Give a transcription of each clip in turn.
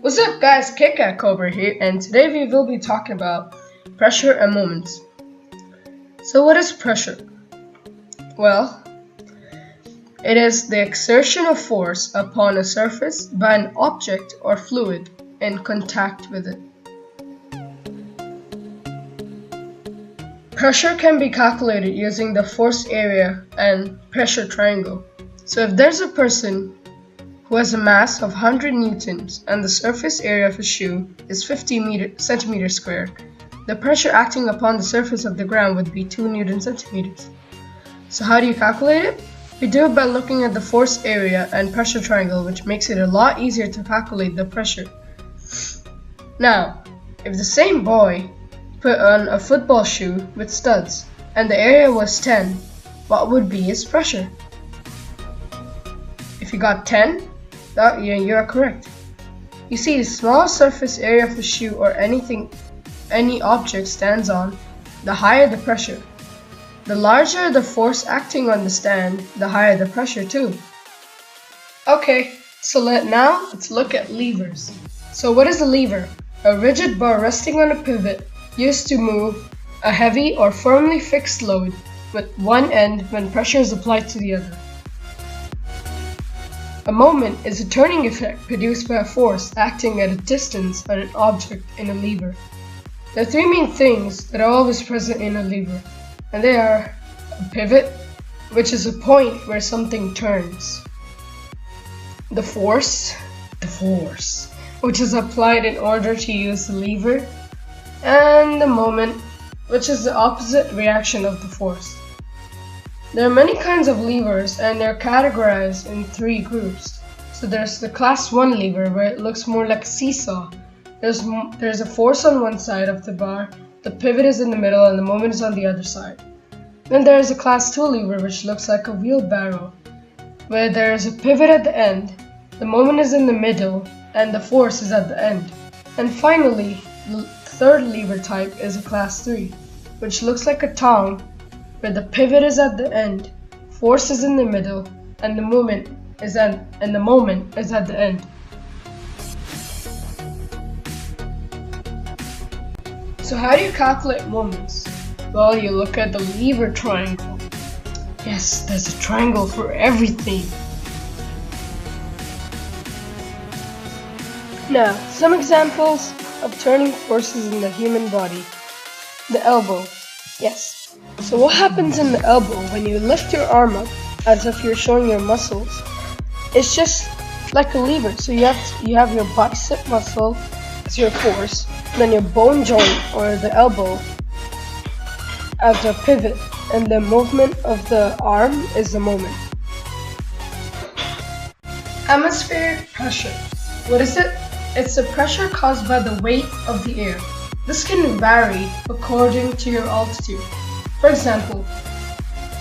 What's up guys, KitKat Cobra here, and today we will be talking about pressure and moments. So what is pressure? Well, it is the exertion of force upon a surface by an object or fluid in contact with it. Pressure can be calculated using the force area and pressure triangle. So if there's a person who has a mass of 100 newtons and the surface area of a shoe is 50 centimeters squared, the pressure acting upon the surface of the ground would be 2 newton centimeters. So how do you calculate it? We do it by looking at the force area and pressure triangle, which makes it a lot easier to calculate the pressure. Now, if the same boy put on a football shoe with studs and the area was 10, what would be his pressure? If you got 10, you are correct. You see, the smaller surface area of a shoe or any object stands on, the higher the pressure. The larger the force acting on the stand, the higher the pressure too. Okay, so let's look at levers. So what is a lever? A rigid bar resting on a pivot used to move a heavy or firmly fixed load with one end when pressure is applied to the other. A moment is a turning effect produced by a force acting at a distance on an object in a lever. There are three main things that are always present in a lever, and they are a pivot, which is a point where something turns, the force, which is applied in order to use the lever, and the moment, which is the opposite reaction of the force. There are many kinds of levers and they're categorized in three groups. So there's the class 1 lever where it looks more like a seesaw. There's a force on one side of the bar, the pivot is in the middle and the moment is on the other side. Then there is a class 2 lever which looks like a wheelbarrow where there is a pivot at the end, the moment is in the middle and the force is at the end. And finally, the third lever type is a class 3 which looks like a tongue where the pivot is at the end, force is in the middle, and the moment is at the end. So how do you calculate moments? Well, you look at the lever triangle. Yes, there's a triangle for everything. Now, some examples of turning forces in the human body. The elbow. Yes. So what happens in the elbow when you lift your arm up as if you're showing your muscles? It's just like a lever. So you have your bicep muscle as your force, then your bone joint or the elbow as a pivot, and the movement of the arm is the moment. Atmospheric pressure. What is it? It's the pressure caused by the weight of the air. This can vary according to your altitude. For example,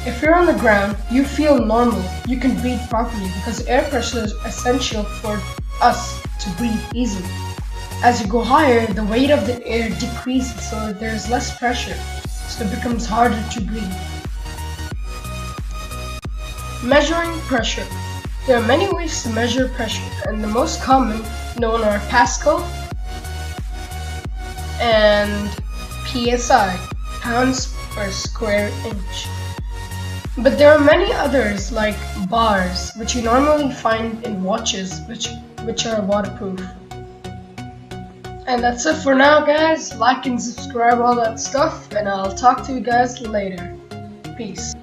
if you're on the ground, you feel normal, you can breathe properly because air pressure is essential for us to breathe easily. As you go higher, the weight of the air decreases so that there is less pressure, so it becomes harder to breathe. Measuring pressure. There are many ways to measure pressure, and the most common known are Pascal and PSI, pounds per square inch. But there are many others like bars, which you normally find in watches, which are waterproof. And that's it for now guys. Like and subscribe, all that stuff, and I'll talk to you guys later. Peace.